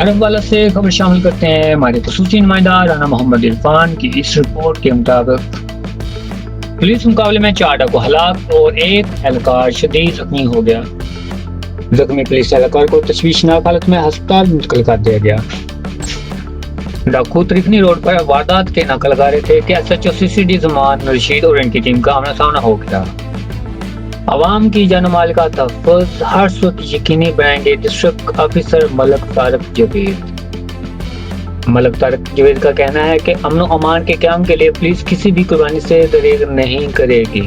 अरब वाला से खबर शामिल करते हैं हमारे खसूसी नुमाइंदा राना मोहम्मद इरफान की इस रिपोर्ट के मुताबिक पुलिस मुकाबले में 4 डाकू हलाक और 1 एहलकार शदीद जख्मी हो गया। जख्मी पुलिस एहलकार को तशवीशनाक हालत में अस्पताल मुंतकिल कर दिया गया। डाकू त्रिकनी रोड पर वारदात के नाका लगा रहे थे कि SHO CCD जमान रशीद और इनकी टीम का आमना सामना हो गया। अवाम की जान माल का तहफ़्फ़ुज़ हर सूरत यकीनी बनाएंगे डिस्ट्रिक्ट ऑफिसर मलक तारक जवेद का कहना है कि अमन अमान के क़याम के लिए पुलिस किसी भी कुर्बानी से दरेग नहीं करेगी।